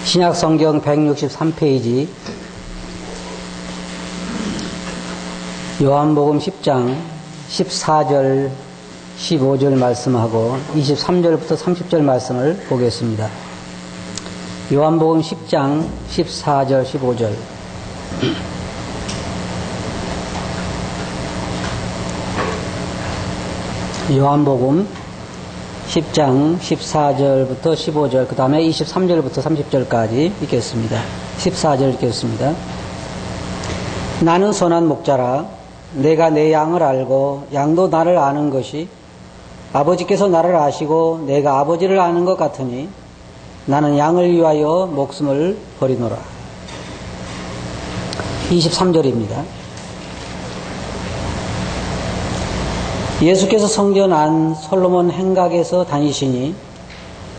신약성경 163페이지 요한복음 10장 14절 15절 말씀하고 23절부터 30절 말씀을 보겠습니다. 요한복음 10장 14절 15절 요한복음 10장 14절부터 15절 그 다음에 23절부터 30절까지 읽겠습니다. 14절 읽겠습니다. 나는 선한 목자라 내가 내 양을 알고 양도 나를 아는 것이 아버지께서 나를 아시고 내가 아버지를 아는 것 같으니 나는 양을 위하여 목숨을 버리노라. 23절입니다. 예수께서 성전 안 솔로몬 행각에서 다니시니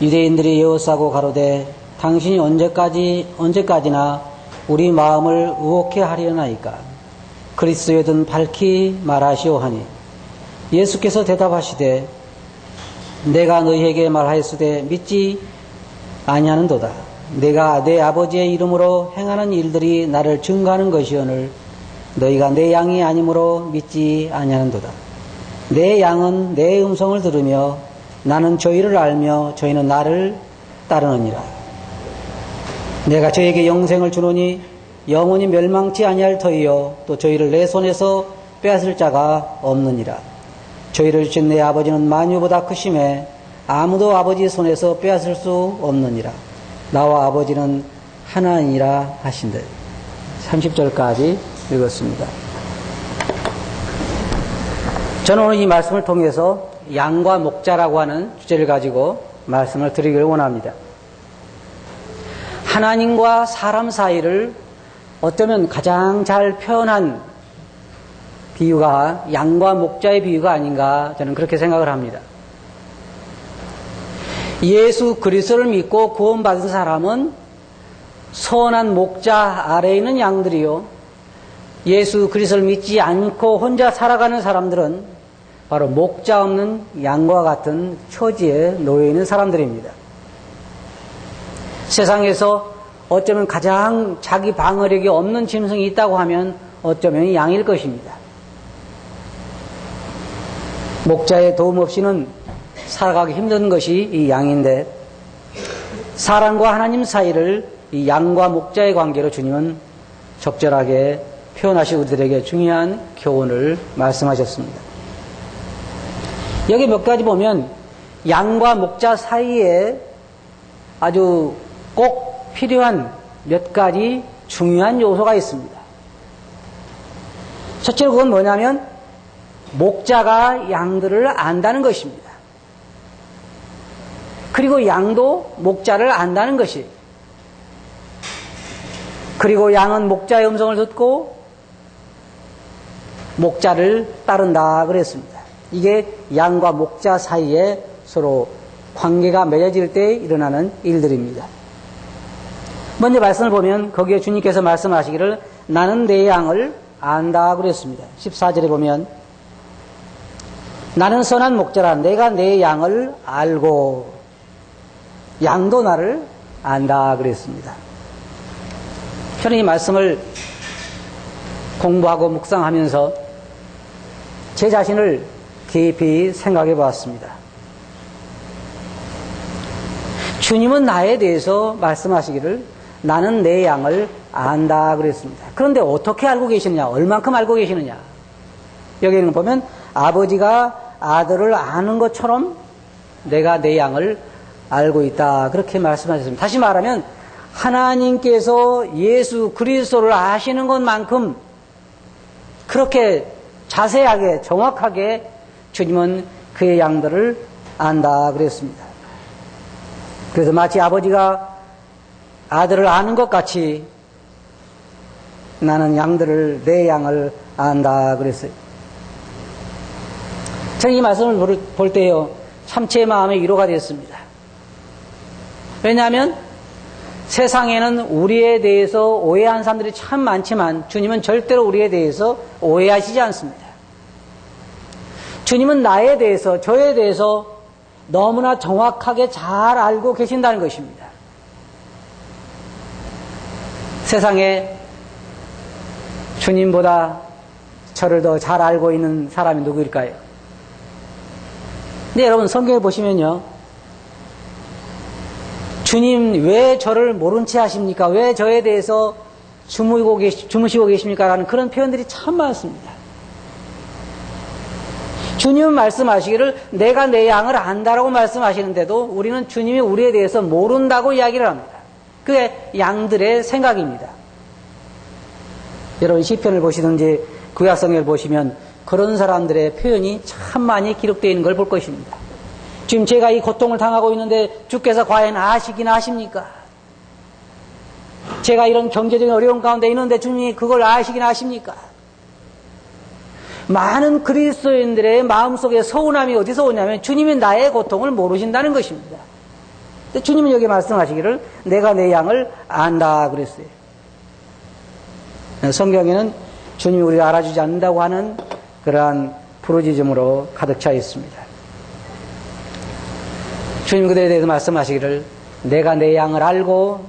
유대인들이 에워싸고 가로되 당신이 언제까지나 우리 마음을 의혹해 하려나이까 그리스도여든 밝히 말하시오 하니 예수께서 대답하시되 내가 너희에게 말하였으되 믿지 아니하는도다. 내가 내 아버지의 이름으로 행하는 일들이 나를 증거하는 것이오늘 너희가 내 양이 아니므로 믿지 아니하는도다. 내 양은 내 음성을 들으며 나는 저희를 알며 저희는 나를 따르느니라. 내가 저희에게 영생을 주노니 영원히 멸망치 아니할 터이요 또 저희를 내 손에서 빼앗을 자가 없느니라. 저희를 주신 내 아버지는 만유보다 크심에 아무도 아버지 손에서 빼앗을 수 없느니라. 나와 아버지는 하나이니라 하신대. 30절까지 읽었습니다. 저는 오늘 이 말씀을 통해서 양과 목자라고 하는 주제를 가지고 말씀을 드리기를 원합니다. 하나님과 사람 사이를 어쩌면 가장 잘 표현한 비유가 양과 목자의 비유가 아닌가 저는 그렇게 생각을 합니다. 예수 그리스도를 믿고 구원받은 사람은 선한 목자 아래에 있는 양들이요, 예수 그리스도를 믿지 않고 혼자 살아가는 사람들은 바로 목자 없는 양과 같은 처지에 놓여 있는 사람들입니다. 세상에서 어쩌면 가장 자기 방어력이 없는 짐승이 있다고 하면 어쩌면 양일 것입니다. 목자의 도움 없이는 살아가기 힘든 것이 이 양인데, 사람과 하나님 사이를 이 양과 목자의 관계로 주님은 적절하게 표현하시고 우리들에게 중요한 교훈을 말씀하셨습니다. 여기 몇 가지 보면 양과 목자 사이에 아주 꼭 필요한 몇 가지 중요한 요소가 있습니다. 첫째로 그건 뭐냐면 목자가 양들을 안다는 것입니다. 그리고 양도 목자를 안다는 것이, 그리고 양은 목자의 음성을 듣고 목자를 따른다 그랬습니다. 이게 양과 목자 사이에 서로 관계가 맺어질 때 일어나는 일들입니다. 먼저 말씀을 보면 거기에 주님께서 말씀하시기를 나는 내 양을 안다 그랬습니다. 14절에 보면 나는 선한 목자라 내가 내 양을 알고 양도 나를 안다 그랬습니다. 저는 이 말씀을 공부하고 묵상하면서 제 자신을 깊이 생각해 보았습니다. 주님은 나에 대해서 말씀하시기를 나는 내 양을 안다 그랬습니다. 그런데 어떻게 알고 계시느냐, 얼만큼 알고 계시느냐. 여기는 보면 아버지가 아들을 아는 것처럼 내가 내 양을 알고 있다 그렇게 말씀하셨습니다. 다시 말하면 하나님께서 예수 그리스도를 아시는 것만큼 그렇게 자세하게 정확하게 주님은 그의 양들을 안다 그랬습니다. 그래서 마치 아버지가 아들을 아는 것 같이 나는 양들을 내 양을 안다 그랬어요. 저는 이 말씀을 볼 때요 참 제 마음의 위로가 됐습니다. 왜냐하면 세상에는 우리에 대해서 오해한 사람들이 참 많지만 주님은 절대로 우리에 대해서 오해하시지 않습니다. 주님은 나에 대해서, 저에 대해서 너무나 정확하게 잘 알고 계신다는 것입니다. 세상에 주님보다 저를 더 잘 알고 있는 사람이 누구일까요? 근데 여러분 성경에 보시면요, 주님 왜 저를 모른 채 하십니까? 왜 저에 대해서 주무시고 계십니까? 라는 그런 표현들이 참 많습니다. 주님은 말씀하시기를 내가 내 양을 안다라고 말씀하시는데도 우리는 주님이 우리에 대해서 모른다고 이야기를 합니다. 그게 양들의 생각입니다. 여러분 시편을 보시든지 구약성경을 보시면 그런 사람들의 표현이 참 많이 기록되어 있는 걸 볼 것입니다. 지금 제가 이 고통을 당하고 있는데 주께서 과연 아시긴 아십니까? 제가 이런 경제적인 어려움 가운데 있는데 주님이 그걸 아시긴 아십니까? 많은 그리스도인들의 마음속에 서운함이 어디서 오냐면 주님이 나의 고통을 모르신다는 것입니다. 근데 주님은 여기 말씀하시기를 내가 내 양을 안다 그랬어요. 성경에는 주님이 우리를 알아주지 않는다고 하는 그러한 부르짖음으로 가득 차 있습니다. 주님 그들에 대해서 말씀하시기를 내가 내 양을 알고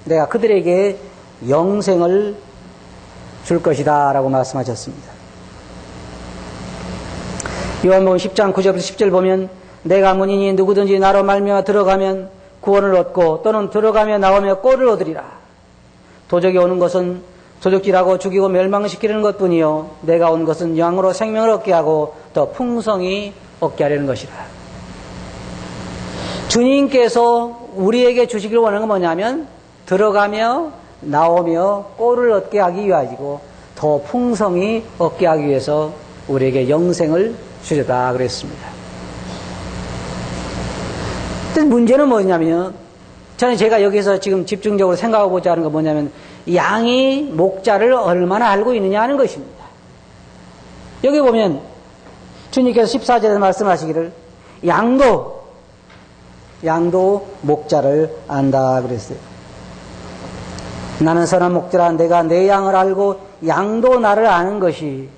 내가 그들에게 영생을 줄 것이다 라고 말씀하셨습니다. 요한복음 10장 9절부터 10절 보면 내가 문이니 누구든지 나로 말미암아 들어가면 구원을 얻고 또는 들어가며 나오며 꼴을 얻으리라. 도적이 오는 것은 도적질하고 죽이고 멸망시키는 것뿐이요 내가 온 것은 양으로 생명을 얻게 하고 더 풍성히 얻게 하려는 것이라. 주님께서 우리에게 주시기를 원하는 건 뭐냐면 들어가며 나오며 꼴을 얻게 하기 위하시고 더 풍성히 얻게 하기 위해서 우리에게 영생을 주셨다 그랬습니다. 근데 문제는 뭐냐면요, 저는 제가 여기서 지금 집중적으로 생각하고자 하는 건 뭐냐면 양이 목자를 얼마나 알고 있느냐 하는 것입니다. 여기 보면 주님께서 14절에 말씀하시기를 양도 목자를 안다 그랬어요. 나는 선한 목자라 내가 내 양을 알고 양도 나를 아는 것이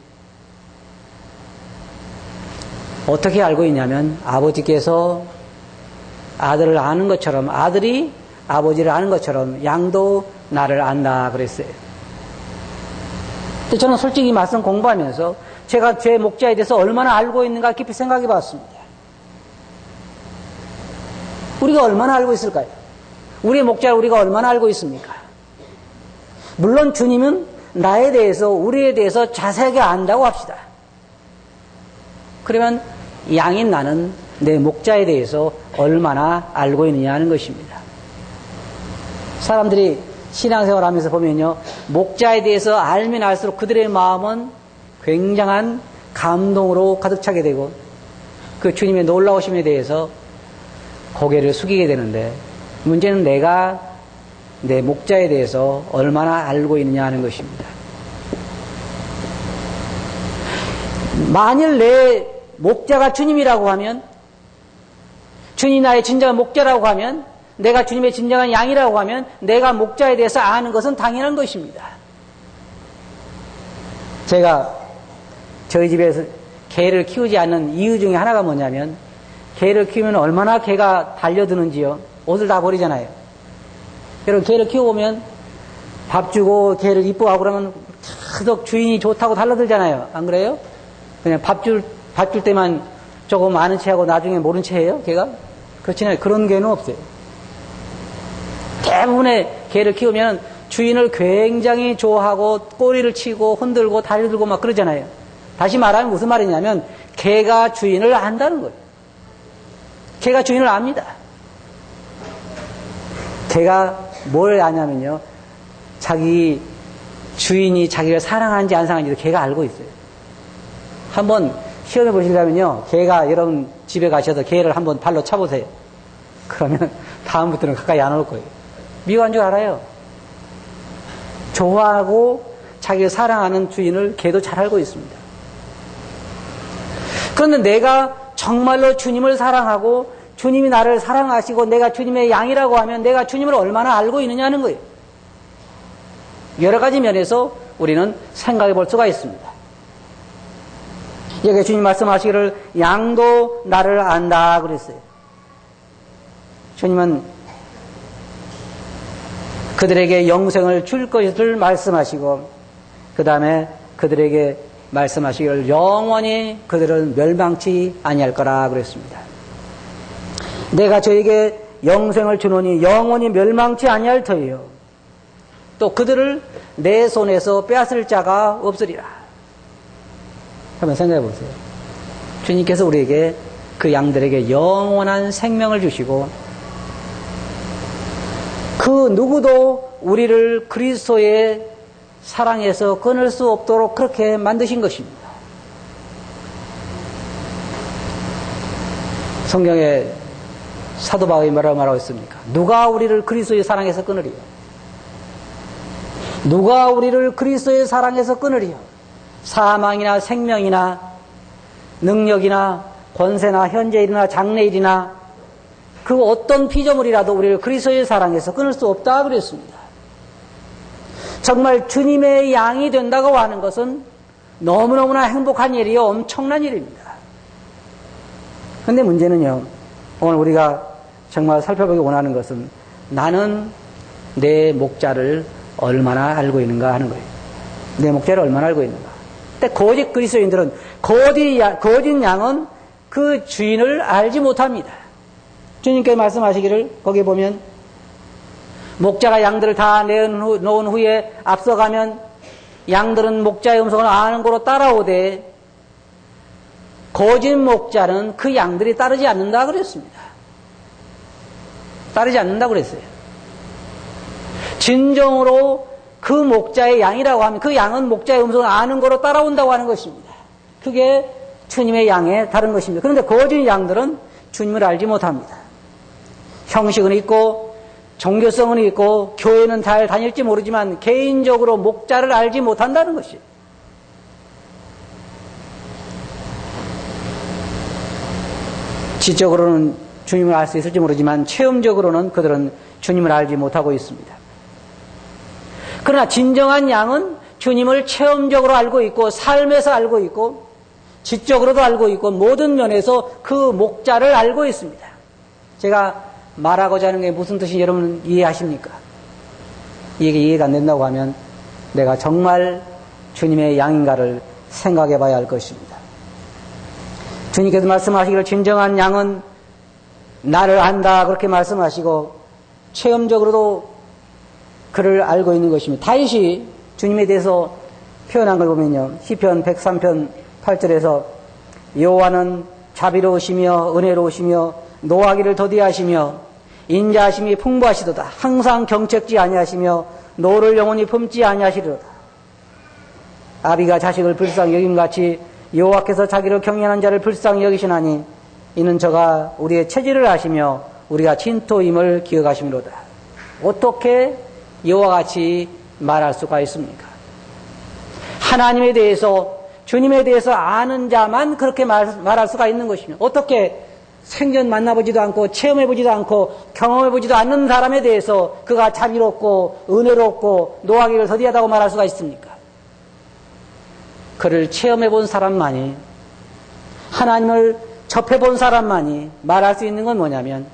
어떻게 알고 있냐면 아버지께서 아들을 아는 것처럼 아들이 아버지를 아는 것처럼 양도 나를 안다 그랬어요. 근데 저는 솔직히 말씀 공부하면서 제가 제 목자에 대해서 얼마나 알고 있는가 깊이 생각해 봤습니다. 우리가 얼마나 알고 있을까요? 우리의 목자를 우리가 얼마나 알고 있습니까? 물론 주님은 나에 대해서 우리에 대해서 자세하게 안다고 합시다. 그러면 양인 나는 내 목자에 대해서 얼마나 알고 있느냐 하는 것입니다. 사람들이 신앙생활 하면서 보면요, 목자에 대해서 알면 알수록 그들의 마음은 굉장한 감동으로 가득 차게 되고 그 주님의 놀라우심에 대해서 고개를 숙이게 되는데 문제는 내가 내 목자에 대해서 얼마나 알고 있느냐 하는 것입니다. 만일 내 목자가 주님이라고 하면, 주님이 나의 진정한 목자라고 하면, 내가 주님의 진정한 양이라고 하면 내가 목자에 대해서 아는 것은 당연한 것입니다. 제가 저희 집에서 개를 키우지 않는 이유 중에 하나가 뭐냐면 개를 키우면 얼마나 개가 달려드는지요. 옷을 다 버리잖아요. 여러분 개를 키워보면 밥 주고 개를 이뻐하고 그러면 계속 주인이 좋다고 달려들잖아요. 안 그래요? 그냥 밥 줄 때만 조금 아는 체하고 나중에 모른 체예요, 개가? 그렇지 않아요. 그런 개는 없어요. 대부분의 개를 키우면 주인을 굉장히 좋아하고 꼬리를 치고 흔들고 다리 들고 막 그러잖아요. 다시 말하면 무슨 말이냐면 개가 주인을 안다는 거예요. 개가 주인을 압니다. 개가 뭘 아냐면요, 자기 주인이 자기를 사랑하는지 안 사랑하는지도 개가 알고 있어요. 한번 시험해 보시려면요, 개가 여러분 집에 가셔서 개를 한번 발로 차보세요. 그러면 다음부터는 가까이 안 올 거예요. 미워한 줄 알아요. 좋아하고 자기를 사랑하는 주인을 개도 잘 알고 있습니다. 그런데 내가 정말로 주님을 사랑하고 주님이 나를 사랑하시고 내가 주님의 양이라고 하면 내가 주님을 얼마나 알고 있느냐는 거예요. 여러 가지 면에서 우리는 생각해 볼 수가 있습니다. 여기 주님 말씀하시기를 양도 나를 안다 그랬어요. 주님은 그들에게 영생을 줄 것을 말씀하시고 그 다음에 그들에게 말씀하시기를 영원히 그들은 멸망치 아니할 거라 그랬습니다. 내가 저에게 영생을 주노니 영원히 멸망치 아니할 터이요 또 그들을 내 손에서 빼앗을 자가 없으리라. 한번 생각해 보세요. 주님께서 우리에게 그 양들에게 영원한 생명을 주시고 그 누구도 우리를 그리스도의 사랑에서 끊을 수 없도록 그렇게 만드신 것입니다. 성경에 사도 바울이 뭐라고 말하고 있습니까? 누가 우리를 그리스도의 사랑에서 끊으리요? 누가 우리를 그리스도의 사랑에서 끊으리요? 사망이나 생명이나 능력이나 권세나 현재일이나 장래일이나 그 어떤 피조물이라도 우리를 그리스도의 사랑에서 끊을 수 없다 그랬습니다. 정말 주님의 양이 된다고 하는 것은 너무너무나 행복한 일이요 엄청난 일입니다. 그런데 문제는요, 오늘 우리가 정말 살펴보기 원하는 것은 나는 내 목자를 얼마나 알고 있는가 하는 거예요. 내 목자를 얼마나 알고 있는가. 근데 거짓 그리스도인들은 거짓 양은 그 주인을 알지 못합니다. 주님께서 말씀하시기를 거기 보면 목자가 양들을 다 내어놓은 후에 앞서가면 양들은 목자의 음성을 아는 고로 따라오되 거짓 목자는 그 양들이 따르지 않는다 그랬습니다. 따르지 않는다 그랬어요. 진정으로 그 목자의 양이라고 하면 그 양은 목자의 음성을 아는 거로 따라온다고 하는 것입니다. 그게 주님의 양의 다른 것입니다. 그런데 거짓 양들은 주님을 알지 못합니다. 형식은 있고 종교성은 있고 교회는 잘 다닐지 모르지만 개인적으로 목자를 알지 못한다는 것이에요. 지적으로는 주님을 알 수 있을지 모르지만 체험적으로는 그들은 주님을 알지 못하고 있습니다. 그러나 진정한 양은 주님을 체험적으로 알고 있고 삶에서 알고 있고 지적으로도 알고 있고 모든 면에서 그 목자를 알고 있습니다. 제가 말하고자 하는 게 무슨 뜻인지 여러분 이해하십니까? 이게 이해가 안 된다고 하면 내가 정말 주님의 양인가를 생각해 봐야 할 것입니다. 주님께서 말씀하시기를 진정한 양은 나를 안다 그렇게 말씀하시고 체험적으로도 그를 알고 있는 것입니다. 다윗이 주님에 대해서 표현한 걸 보면요. 시편 103편 8절에서 여호와는 자비로우시며 은혜로우시며 노하기를 더디하시며 인자하심이 풍부하시도다. 항상 경책지 아니하시며 노를 영원히 품지 아니하시리로다. 아비가 자식을 불쌍히 여김같이 여호와께서 자기를 경외하는 자를 불쌍히 여기시나니 이는 저가 우리의 체질을 아시며 우리가 진토임을 기억하심이로다. 어떻게 여호와 같이 말할 수가 있습니까? 하나님에 대해서 주님에 대해서 아는 자만 그렇게 말할 수가 있는 것입니다. 어떻게 생전 만나보지도 않고 체험해보지도 않고 경험해보지도 않는 사람에 대해서 그가 자비롭고 은혜롭고 노하기를 더디하다고 말할 수가 있습니까? 그를 체험해본 사람만이 하나님을 접해본 사람만이 말할 수 있는 건 뭐냐면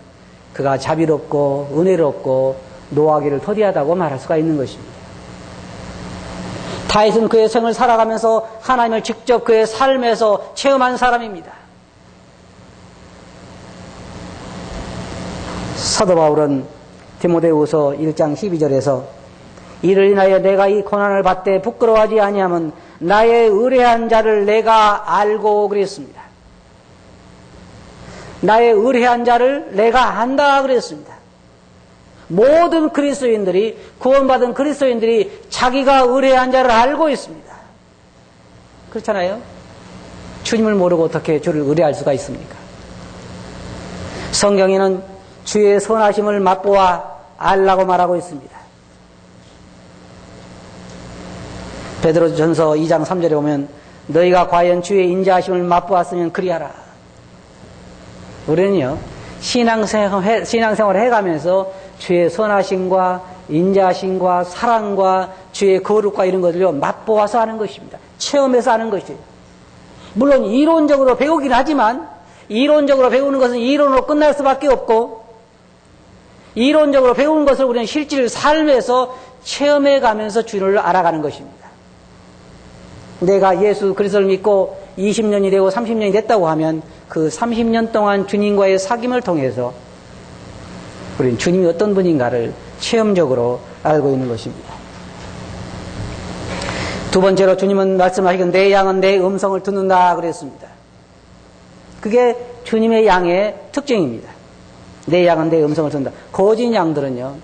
그가 자비롭고 은혜롭고 노하기를 더디하다고 말할 수가 있는 것입니다. 다윗은 그의 생을 살아가면서 하나님을 직접 그의 삶에서 체험한 사람입니다. 사도 바울은 디모데후서 1장 12절에서 이를 인하여 내가 이 고난을 받되 부끄러워하지 아니함은 나의 의뢰한 자를 내가 알고 그랬습니다. 나의 의뢰한 자를 내가 안다 그랬습니다. 모든 그리스도인들이 구원받은 그리스도인들이 자기가 의뢰한 자를 알고 있습니다. 그렇잖아요? 주님을 모르고 어떻게 주를 의뢰할 수가 있습니까? 성경에는 주의 선하심을 맛보아 알라고 말하고 있습니다. 베드로전서 2장 3절에 보면 너희가 과연 주의 인자하심을 맛보았으면 그리하라. 우리는요 신앙생활을 해가면서 주의 선하심과 인자하심과 사랑과 주의 거룩과 이런 것들을 맛보아서 하는 것입니다. 체험해서 하는 것이에요. 물론 이론적으로 배우긴 하지만 이론적으로 배우는 것은 이론으로 끝날 수밖에 없고 이론적으로 배운 것을 우리는 실질 삶에서 체험해 가면서 주님을 알아가는 것입니다. 내가 예수 그리스도를 믿고 20년이 되고 30년이 됐다고 하면 그 30년 동안 주님과의 사귐을 통해서 우리는 주님이 어떤 분인가를 체험적으로 알고 있는 것입니다. 두 번째로 주님은 말씀하시기를 내 양은 내 음성을 듣는다 그랬습니다. 그게 주님의 양의 특징입니다. 내 양은 내 음성을 듣는다. 거짓 양들은요,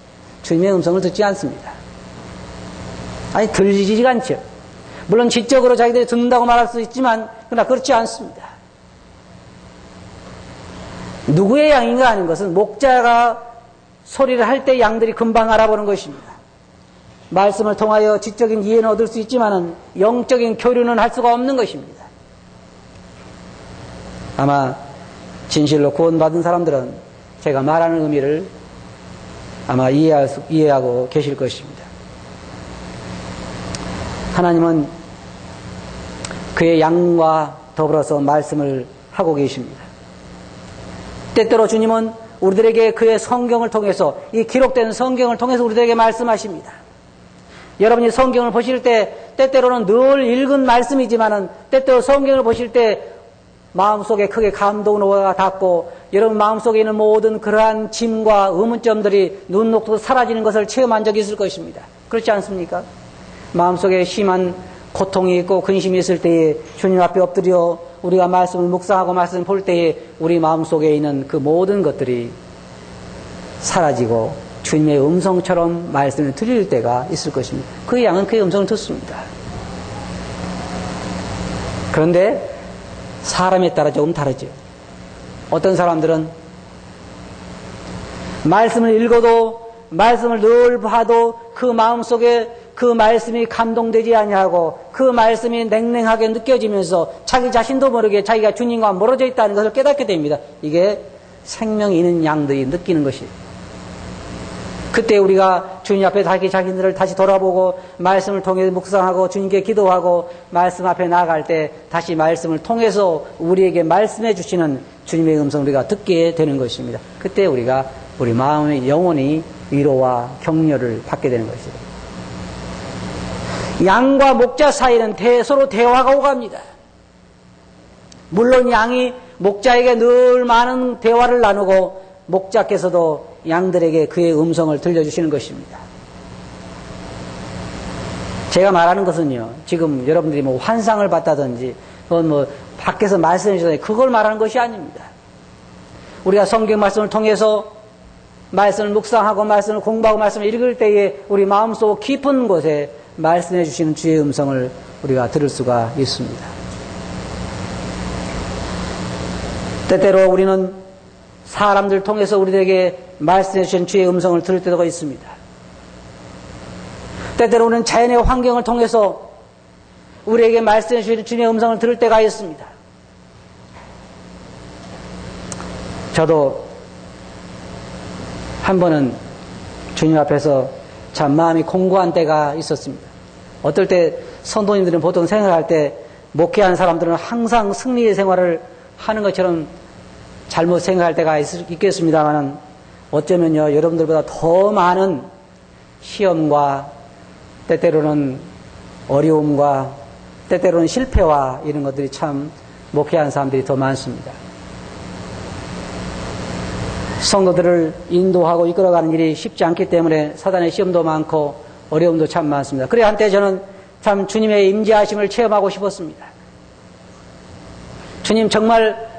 주님의 음성을 듣지 않습니다. 아니, 들리지가 않죠. 물론 지적으로 자기들이 듣는다고 말할 수 있지만, 그러나 그렇지 않습니다. 누구의 양인가 하는 것은 목자가 소리를 할 때 양들이 금방 알아보는 것입니다. 말씀을 통하여 지적인 이해는 얻을 수 있지만은 영적인 교류는 할 수가 없는 것입니다. 아마 진실로 구원받은 사람들은 제가 말하는 의미를 아마 이해하고 계실 것입니다. 하나님은 그의 양과 더불어서 말씀을 하고 계십니다. 때때로 주님은 우리들에게 그의 성경을 통해서, 이 기록된 성경을 통해서 우리들에게 말씀하십니다. 여러분이 성경을 보실 때 때때로는 늘 읽은 말씀이지만은 때때로 성경을 보실 때 마음속에 크게 감동으로 닿고 여러분 마음속에 있는 모든 그러한 짐과 의문점들이 눈 녹듯 사라지는 것을 체험한 적이 있을 것입니다. 그렇지 않습니까? 마음속에 심한 고통이 있고 근심이 있을 때에 주님 앞에 엎드려 우리가 말씀을 묵상하고 말씀을 볼 때에 우리 마음속에 있는 그 모든 것들이 사라지고 주님의 음성처럼 말씀을 들릴 때가 있을 것입니다. 그 양은 그의 음성을 듣습니다. 그런데 사람에 따라 조금 다르죠. 어떤 사람들은 말씀을 읽어도 말씀을 늘 봐도 그 마음속에 그 말씀이 감동되지 아니하고 그 말씀이 냉랭하게 느껴지면서 자기 자신도 모르게 자기가 주님과 멀어져 있다는 것을 깨닫게 됩니다. 이게 생명이 있는 양들이 느끼는 것이에요. 그때 우리가 주님 앞에 자기들을 다시 돌아보고 말씀을 통해 묵상하고 주님께 기도하고 말씀 앞에 나아갈 때 다시 말씀을 통해서 우리에게 말씀해 주시는 주님의 음성을 우리가 듣게 되는 것입니다. 그때 우리가 우리 마음의 영혼이 위로와 격려를 받게 되는 것이죠. 양과 목자 사이는 서로 대화가 오갑니다. 물론 양이 목자에게 늘 많은 대화를 나누고 목자께서도 양들에게 그의 음성을 들려주시는 것입니다. 제가 말하는 것은요, 지금 여러분들이 뭐 환상을 봤다든지, 그건 뭐 밖에서 말씀해 주다든지 그걸 말하는 것이 아닙니다. 우리가 성경 말씀을 통해서 말씀을 묵상하고 말씀을 공부하고 말씀을 읽을 때에 우리 마음속 깊은 곳에 말씀해 주시는 주의 음성을 우리가 들을 수가 있습니다. 때때로 우리는 사람들 통해서 우리에게 말씀해 주신 주의 음성을 들을 때가 있습니다. 때때로 우리는 자연의 환경을 통해서 우리에게 말씀해 주신 주의 음성을 들을 때가 있습니다. 저도 한 번은 주님 앞에서 참 마음이 공고한 때가 있었습니다. 어떨 때 성도님들은 보통 생활할 때 목회하는 사람들은 항상 승리의 생활을 하는 것처럼 잘못 생각할 때가 있겠습니다만 어쩌면요 여러분들보다 더 많은 시험과 때때로는 어려움과 때때로는 실패와 이런 것들이 참 목회하는 사람들이 더 많습니다. 성도들을 인도하고 이끌어가는 일이 쉽지 않기 때문에 사단의 시험도 많고 어려움도 참 많습니다. 그래 한때 저는 참 주님의 임재하심을 체험하고 싶었습니다. 주님 정말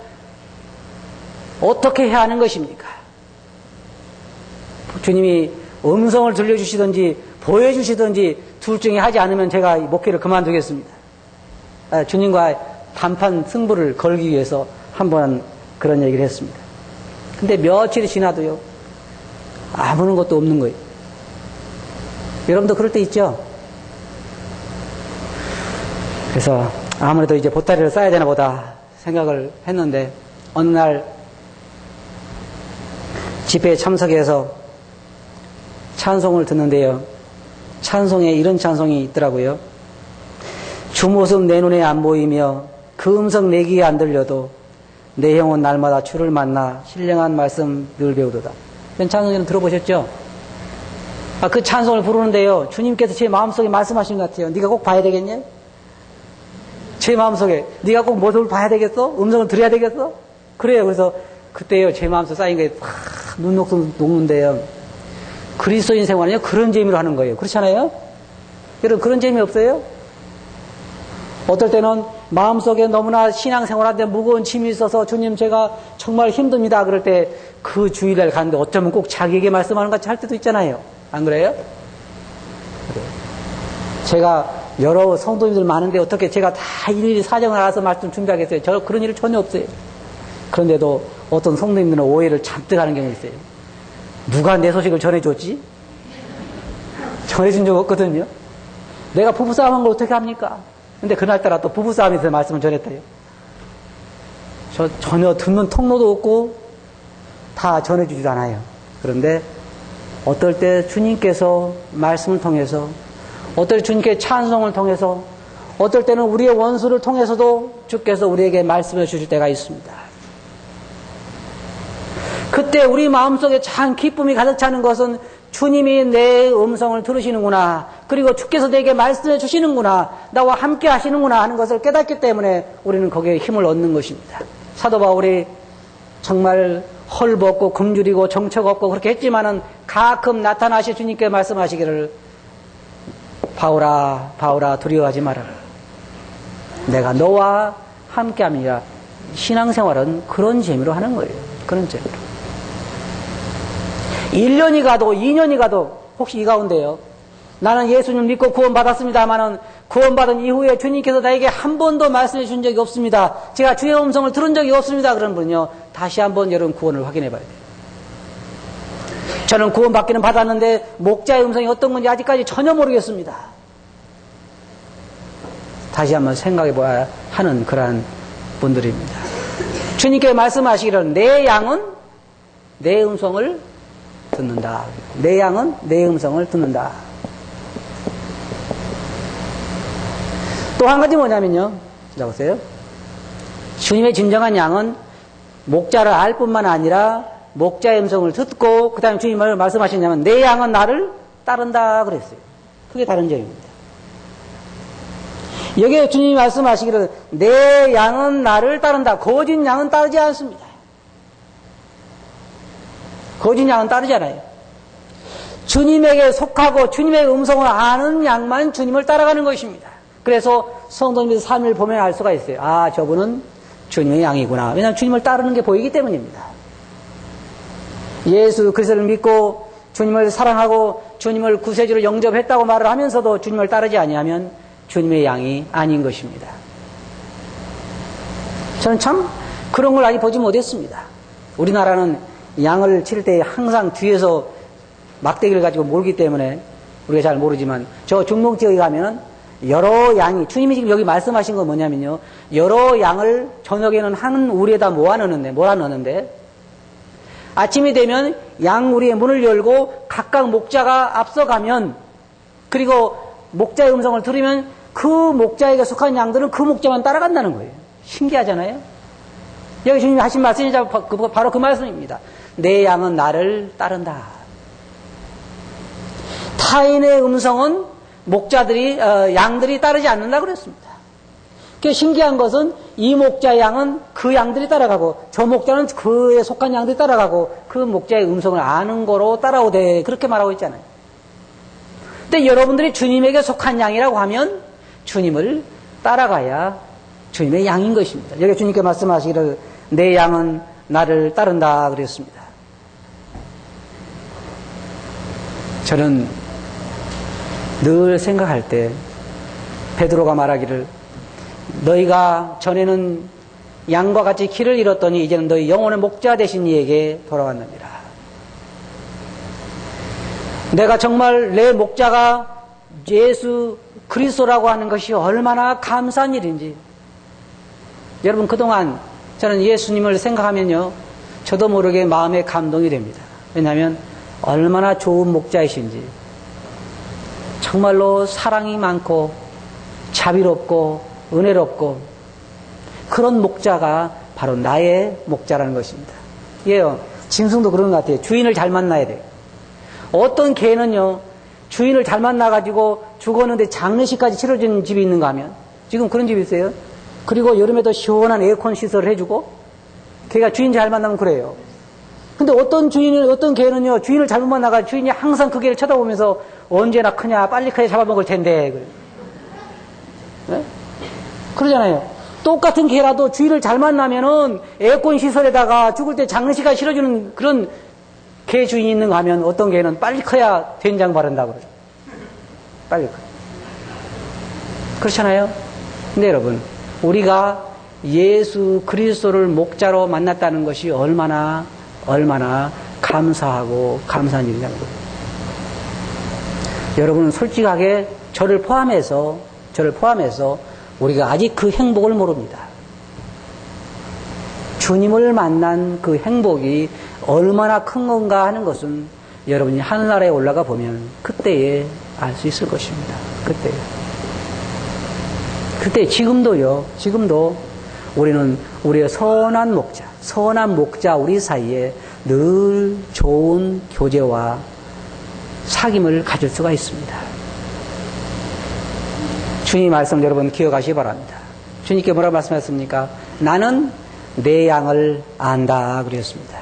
어떻게 해야 하는 것입니까? 주님이 음성을 들려주시든지 보여주시든지 둘 중에 하지 않으면 제가 목회를 그만두겠습니다. 주님과 단판 승부를 걸기 위해서 한번 그런 얘기를 했습니다. 근데 며칠이 지나도요 아무런 것도 없는 거예요. 여러분도 그럴 때 있죠? 그래서 아무래도 이제 보따리를 싸야 되나 보다 생각을 했는데 어느 날 집회에 참석해서 찬송을 듣는데요. 찬송에 이런 찬송이 있더라고요. 주 모습 내 눈에 안 보이며 그 음성 내 귀에 안 들려도 내 영혼 날마다 주를 만나 신령한 말씀 늘 배우도다. 찬송을 들어보셨죠? 그 찬송을 부르는데요, 주님께서 제 마음속에 말씀하신 것 같아요. 네가 꼭 봐야 되겠냐? 제 마음속에 네가 꼭 모습을 봐야 되겠어? 음성을 들어야 되겠어? 그래요. 그래서 그때요, 제 마음속에 쌓인 게 눈 녹는데요. 그리스도인 생활은요, 그런 재미로 하는 거예요. 그렇잖아요? 여러분, 그런 재미 없어요? 어떨 때는 마음속에 너무나 신앙생활하는데 무거운 짐이 있어서 주님 제가 정말 힘듭니다. 그럴 때 그 주일날 가는데 어쩌면 꼭 자기에게 말씀하는 것 같이 할 때도 있잖아요. 안 그래요? 그래요. 제가 여러 성도님들 많은데 어떻게 제가 다 일일이 사정을 알아서 말씀 준비하겠어요? 저 그런 일은 전혀 없어요. 그런데도 어떤 성도님들은 오해를 잔뜩 하는 경우가 있어요. 누가 내 소식을 전해줬지? 전해준 적 없거든요. 내가 부부싸움한 걸 어떻게 합니까? 근데 그날따라 또 부부싸움에서 말씀을 전했대요. 저 전혀 듣는 통로도 없고 다 전해주지도 않아요. 그런데 어떨 때 주님께서 말씀을 통해서, 어떨 때 주님께 찬송을 통해서, 어떨 때는 우리의 원수를 통해서도 주께서 우리에게 말씀해 주실 때가 있습니다. 그때 우리 마음속에 참 기쁨이 가득 차는 것은 주님이 내 음성을 들으시는구나, 그리고 주께서 내게 말씀해 주시는구나, 나와 함께 하시는구나 하는 것을 깨닫기 때문에 우리는 거기에 힘을 얻는 것입니다. 사도 바울이 정말 헐벗고 굶주리고 정처가 없고 그렇게 했지만은 가끔 나타나시 주님께 말씀하시기를, 바울아 바울아 두려워하지 말아라, 내가 너와 함께함이라. 신앙생활은 그런 재미로 하는 거예요. 그런 재미로. 1년이 가도 2년이 가도, 혹시 이 가운데요, 나는 예수님 믿고 구원받았습니다마는 구원받은 이후에 주님께서 나에게 한 번도 말씀해 준 적이 없습니다, 제가 주의 음성을 들은 적이 없습니다, 그런 분은요, 다시 한번 여러분 구원을 확인해 봐야 돼요. 저는 구원받기는 받았는데 목자의 음성이 어떤 건지 아직까지 전혀 모르겠습니다. 다시 한번 생각해 봐야 하는 그러한 분들입니다. 주님께 말씀하시기를 내 양은 내 음성을 듣는다. 내 양은 내 음성을 듣는다. 또 한 가지 뭐냐면요, 자 보세요. 주님의 진정한 양은 목자를 알 뿐만 아니라 목자의 음성을 듣고 그 다음에 주님을 말씀하시냐면 내 양은 나를 따른다 그랬어요. 그게 다른 점입니다. 여기에 주님이 말씀하시기를 내 양은 나를 따른다. 거짓 양은 따르지 않습니다. 거짓 양은 따르지 않아요. 주님에게 속하고 주님의 음성을 아는 양만 주님을 따라가는 것입니다. 그래서 성도님의 삶을 보면 알 수가 있어요. 아, 저분은 주님의 양이구나. 왜냐하면 주님을 따르는 게 보이기 때문입니다. 예수 그리스도를 믿고 주님을 사랑하고 주님을 구세주로 영접했다고 말을 하면서도 주님을 따르지 아니하면 주님의 양이 아닌 것입니다. 저는 참 그런 걸 아직 보지 못했습니다. 우리나라는 양을 칠 때 항상 뒤에서 막대기를 가지고 몰기 때문에 우리가 잘 모르지만 저 중동 지역에 가면 여러 양이, 주님이 지금 여기 말씀하신 건 뭐냐면요, 여러 양을 저녁에는 한 우리에다 몰아넣는데 아침이 되면 양 우리의 문을 열고 각각 목자가 앞서가면, 그리고 목자의 음성을 들으면 그 목자에게 속한 양들은 그 목자만 따라간다는 거예요. 신기하잖아요. 여기 주님이 하신 말씀이 바로 그 말씀입니다. 내 양은 나를 따른다. 타인의 음성은 양들이 따르지 않는다 그랬습니다. 그 신기한 것은 이 목자의 양은 그 양들이 따라가고 저 목자는 그에 속한 양들이 따라가고 그 목자의 음성을 아는 거로 따라오되, 그렇게 말하고 있잖아요. 근데 여러분들이 주님에게 속한 양이라고 하면 주님을 따라가야 주님의 양인 것입니다. 여기 주님께 말씀하시기를 내 양은 나를 따른다 그랬습니다. 저는 늘 생각할 때 베드로가 말하기를 너희가 전에는 양과 같이 길을 잃었더니 이제는 너희 영혼의 목자 되신 이에게 돌아왔느니라. 내가 정말 내 목자가 예수 그리스도라고 하는 것이 얼마나 감사한 일인지. 여러분, 그동안 저는 예수님을 생각하면요, 저도 모르게 마음에 감동이 됩니다. 왜냐하면 얼마나 좋은 목자이신지, 정말로 사랑이 많고 자비롭고 은혜롭고 그런 목자가 바로 나의 목자라는 것입니다. 예요. 짐승도 그런 것 같아요. 주인을 잘 만나야 돼요. 어떤 개는요, 주인을 잘 만나가지고 죽었는데 장례식까지 치러주는 집이 있는가 하면, 지금 그런 집이 있어요. 그리고 여름에도 시원한 에어컨 시설을 해주고, 걔가 주인 잘 만나면 그래요. 근데 어떤 개는요, 주인을 잘못 만나가 주인이 항상 그 개를 쳐다보면서 언제나 크냐, 빨리 크게 잡아먹을 텐데. 네? 그러잖아요. 똑같은 개라도 주인을 잘 만나면은 에어컨 시설에다가 죽을 때 장례식까지 실어주는 그런 개 주인이 있는가 하면 어떤 개는 빨리 커야 된장 바른다고 그래요. 빨리 커. 그렇잖아요. 근데 여러분, 우리가 예수 그리스도를 목자로 만났다는 것이 얼마나 감사하고 감사한 일이냐고. 여러분은 솔직하게 저를 포함해서 우리가 아직 그 행복을 모릅니다. 주님을 만난 그 행복이 얼마나 큰 건가 하는 것은 여러분이 하늘나라에 올라가 보면 그때에 알 수 있을 것입니다. 그때 지금도 우리는 우리의 선한 목자 우리 사이에 늘 좋은 교제와 사귐을 가질 수가 있습니다. 주님 말씀 여러분 기억하시기 바랍니다. 주님께 뭐라고 말씀하셨습니까? 나는 내 양을 안다 그랬습니다.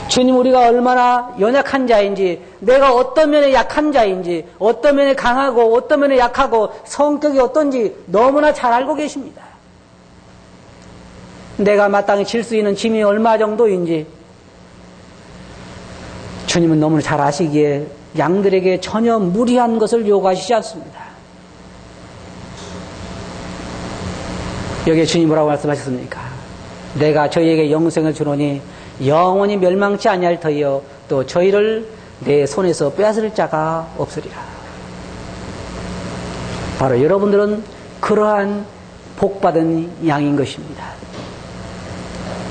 주님 우리가 얼마나 연약한 자인지, 내가 어떤 면에 약한 자인지, 어떤 면에 강하고 어떤 면에 약하고 성격이 어떤지 너무나 잘 알고 계십니다. 내가 마땅히 질 수 있는 짐이 얼마 정도인지 주님은 너무나 잘 아시기에 양들에게 전혀 무리한 것을 요구하시지 않습니다. 여기에 주님 뭐라고 말씀하셨습니까? 내가 저희에게 영생을 주노니 영원히 멸망치 아니할 터이요 또 저희를 내 손에서 빼앗을 자가 없으리라. 바로 여러분들은 그러한 복받은 양인 것입니다.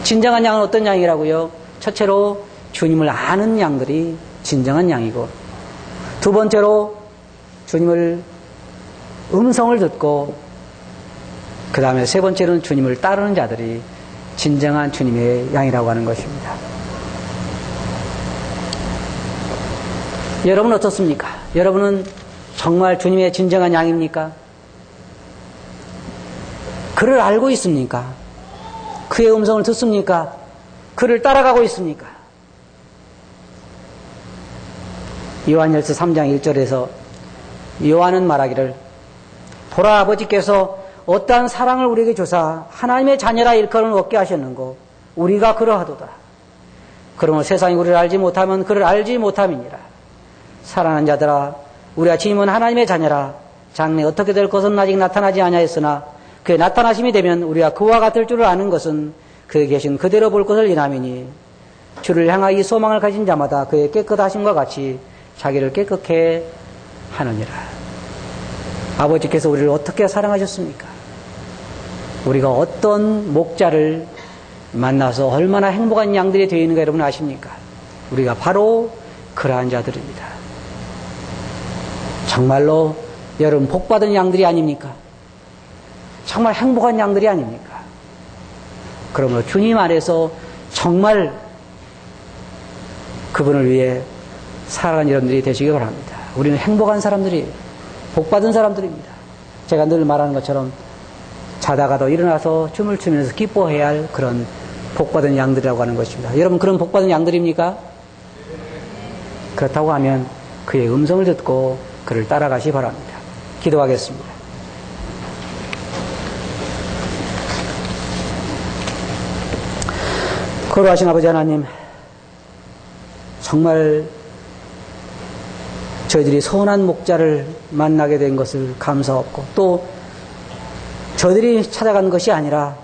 진정한 양은 어떤 양이라고요? 첫째로 주님을 아는 양들이 진정한 양이고, 두 번째로 주님을 음성을 듣고, 그 다음에 세 번째로는 주님을 따르는 자들이 진정한 주님의 양이라고 하는 것입니다. 여러분은 어떻습니까? 여러분은 정말 주님의 진정한 양입니까? 그를 알고 있습니까? 그의 음성을 듣습니까? 그를 따라가고 있습니까? 요한일서 3장 1절에서 요한은 말하기를, 보라 아버지께서 어떠한 사랑을 우리에게 주사 하나님의 자녀라 일컬음을 얻게 하셨는고 우리가 그러하도다. 그러므로 세상이 우리를 알지 못하면 그를 알지 못함이니라. 사랑하는 자들아, 우리가 주님은 하나님의 자녀라. 장래 어떻게 될 것은 아직 나타나지 아니하였으나 그의 나타나심이 되면 우리가 그와 같을 줄을 아는 것은 그에 계신 그대로 볼 것을 인함이니, 주를 향하여 이 소망을 가진 자마다 그의 깨끗하심과 같이 자기를 깨끗게 하느니라. 아버지께서 우리를 어떻게 사랑하셨습니까? 우리가 어떤 목자를 만나서 얼마나 행복한 양들이 되어 있는가 여러분 아십니까? 우리가 바로 그러한 자들입니다. 정말로 여러분 복받은 양들이 아닙니까? 정말 행복한 양들이 아닙니까? 그러므로 주님 안에서 정말 그분을 위해 살아가는 여러분들이 되시기 바랍니다. 우리는 행복한 사람들이에요. 복받은 사람들입니다. 제가 늘 말하는 것처럼 자다가도 일어나서 춤을 추면서 기뻐해야 할 그런 복받은 양들이라고 하는 것입니다. 여러분 그런 복받은 양들입니까? 그렇다고 하면 그의 음성을 듣고 그를 따라가시 바랍니다. 기도하겠습니다. 거룩하신 아버지 하나님, 정말 저희들이 선한 목자를 만나게 된 것을 감사하고, 또 저희들이 찾아간 것이 아니라,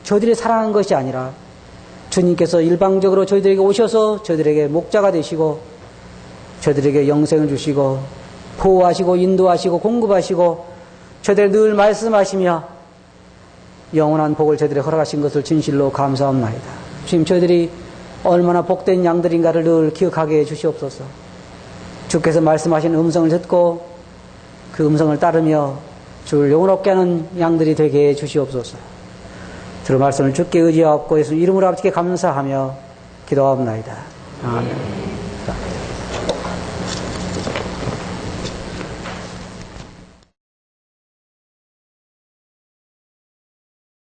저희들이 사랑한 것이 아니라 주님께서 일방적으로 저희들에게 오셔서 저희들에게 목자가 되시고 저희들에게 영생을 주시고 보호하시고 인도하시고 공급하시고 저희들 늘 말씀하시며 영원한 복을 저희들에게 허락하신 것을 진실로 감사합니다. 주님, 저희들이 얼마나 복된 양들인가를 늘 기억하게 해주시옵소서. 주께서 말씀하신 음성을 듣고 그 음성을 따르며 주를 영원롭게 하는 양들이 되게 해주시옵소서. 들은 말씀을 주께 의지하옵고 예수 이름으로 아버지께 감사하며 기도하옵나이다. 아멘.